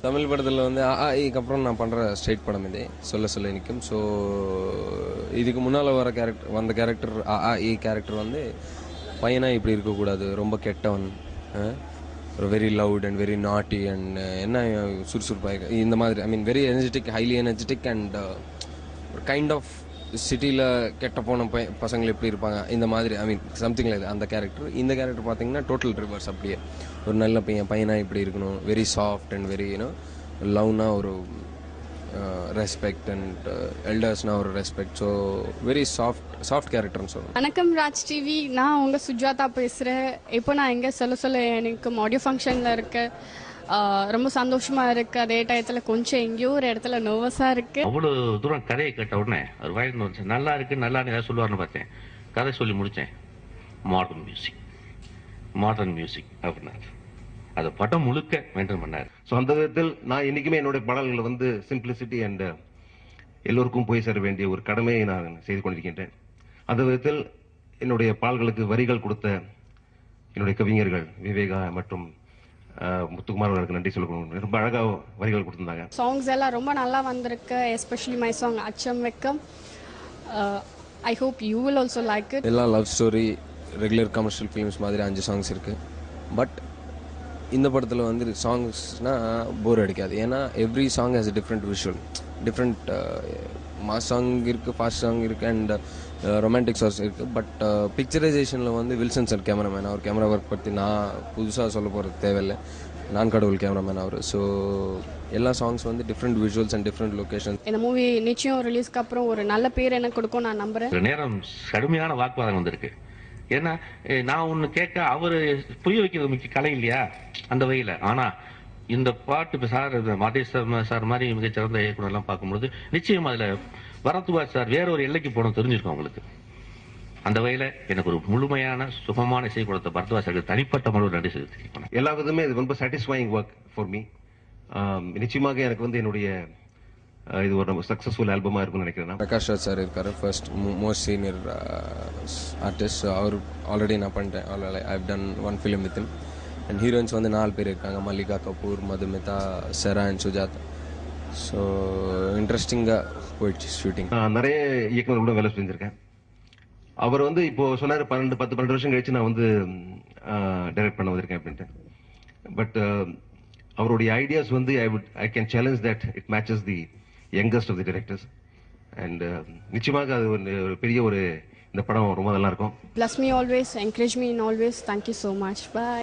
தமிழ் படத்தில் வந்து அப்புறம் நான் பண்ணுற ஸ்ட்ரைட் படம் இது சொல்ல சொல்ல நிற்கும். ஸோ இதுக்கு முன்னால் வந்த கேரக்டர் கேரக்டர் வந்து பையனாக இப்படி இருக்கக்கூடாது, ரொம்ப கெட்டவன், ஒரு very loud and very naughty and என்ன சுறுசுறுப்பாக இந்த மாதிரி, I mean very energetic, highly energetic and ஒரு கைண்ட் ஆஃப் சிட்டியில் கெட்ட போன பசங்கள் எப்படி இருப்பாங்க இந்த மாதிரி, ஐ மீன் சம்திங் லைக் அந்த கேரக்டர். இந்த கேரக்டர் பார்த்தீங்கன்னா டோட்டல் ரிவர்ஸ். அப்படியே ஒரு நல்ல பையனாக இப்படி இருக்கணும், வெரி சாஃப்ட் அண்ட் வெரி லவ்னா ஒரு ரெஸ்பெக்ட் அண்ட் எல்டர்ஸ்னா ஒரு ரெஸ்பெக்ட். ஸோ வெரி சாஃப்ட் கேரக்டர்னு சொல்லணும். வணக்கம் ராஜ் டிவி, நான் உங்கள் சுஜாதா பேசுகிறேன். இப்போ நான் எங்கே சொல்ல எனக்கு ஆடியோ ஃபங்க்ஷனில் இருக்கேன். ரொம்ப சந்தோஷமாக இருக்குது. அதே டயத்தில் கொஞ்சம் எங்கேயோ ஒரு இடத்துல நர்வஸாக இருக்குது. அவ்வளோ தூரம் கதையை கேட்ட உடனே ஒரு வயது வந்து நல்லா இருக்குது நல்லா ஏதாவது சொல்லுவார்னு பார்த்தேன். கதை சொல்லி முடித்தேன். மாடர்ன் மியூசிக் அப்படின்னாரு. அதை படம் முழுக்க மெயின்டைன் பண்ணார். ஸோ அந்த விதத்தில் நான் என்றைக்குமே என்னுடைய பாடல்களை வந்து சிம்பிளிசிட்டி அண்ட் எல்லோருக்கும் போய் சேர வேண்டிய ஒரு கடமையை நான் செய்து கொண்டிருக்கின்றேன். அந்த விதத்தில் என்னுடைய பாடல்களுக்கு வரிகள் கொடுத்த என்னுடைய கவிஞர்கள் விவேகா மற்றும் முத்துக்குமார் அவர்களுக்கு நன்றி சொல்லணும். ரொம்ப அழகாக வரிகள் கொடுத்துருந்தாங்க. சாங்ஸ் எல்லாம் ரொம்ப நல்லா வந்திருக்கு. எஸ்பெஷலி மை சாங் அச்சம் வெக்கம். I hope you will also like it. எல்லாம் love story, regular commercial films மாதிரி 5 சாங்ஸ் இருக்குது. பட் இந்த படத்தில் வந்து சாங்ஸ்னால் போர் அடிக்காது. ஏன்னா every song has a different visual, different mass song இருக்குது, ஃபாஸ்ட் சாங் இருக்குது அண்ட் ரொமான்டிக் சாங்ஸ் இருக்குது. பட் பிக்சரைசேஷனில் வந்து வில்சன் சார் கேமராமேன், அவர் கேமரா ஒர்க் பற்றி நான் புதுசாக சொல்ல போகிறது தேவையில்லை. நான் கடவுள் கேமராமேன் அவர். ஸோ எல்லா சாங்ஸ் வந்து different visuals and different location. இந்த மூவி நிச்சயம் ரிலீஸ்க்கு அப்புறம் ஒரு நல்ல பேர் எனக்கு கொடுக்கும் நான் நம்புகிறேன். நேரம் கடுமையான வாக்குவாதம் வந்திருக்கு. ஏன்னா நான் ஒன்று கேட்க அவர் புரிய வைக்கிறது முக்கிய கலை இல்லையா அந்த வகையில். ஆனால் இந்த பாட்டு இப்போ சார் மாதேஷ் சார் மாதிரி மிகச்சிறந்த இயக்குனர்லாம் பார்க்கும்போது நிச்சயம் அதில் பரத்வாஜ் சார் வேற ஒரு எல்லைக்கு போகணும் தெரிஞ்சிருக்கும் அவங்களுக்கு. அந்த வகையில் எனக்கு ஒரு முழுமையான சுகமான இசை கொடுத்த பரத்வாஜ் சாருக்கு தனிப்பட்ட முழு நன்றி செலுத்திக்கிறேன். எல்லா விதமே இது ரொம்ப சாட்டிஸ்ஃபைங் ஒர்க் ஃபார் மீ. நிச்சயமாக எனக்கு வந்து என்னுடைய இது ஒரு சக்ஸஸ்ஃபுல் ஆல்பமாக இருக்கும்னு நினைக்கிறேன். பிரகாஷ் ராஜ் சார் இருக்கார், ஃபர்ஸ்ட் மோஸ்ட் சீனியர் ஆர்டிஸ்ட். அவர் ஆல்ரெடி நான் பண்ணிட்டேன். I have done 1 film with him. And heroines வந்து 4 பேர் இருக்காங்க, மல்லிகா கபூர், மதுமிதா, செரா அண்ட் சுஜாதா. ஸோ இன்ட்ரெஸ்டிங்காக போயிடுச்சு ஷூட்டிங். நிறைய இயக்குநர்களோட வேலை செஞ்சுருக்கேன். அவர் வந்து இப்போ சொன்னார் 10-12 வருஷம் கழிச்சு நான் வந்து டைரக்ட் பண்ண வந்திருக்கேன் அப்படின்ட்டு. பட் அவருடைய ஐடியாஸ் வந்து I can challenge that it matches the youngest of the directors. And நிச்சயமாக அது ஒரு பெரிய ஒரு இந்த படம் ரொம்ப நல்லா இருக்கும். Bless me always, encourage me in always. Thank you so much. Bye.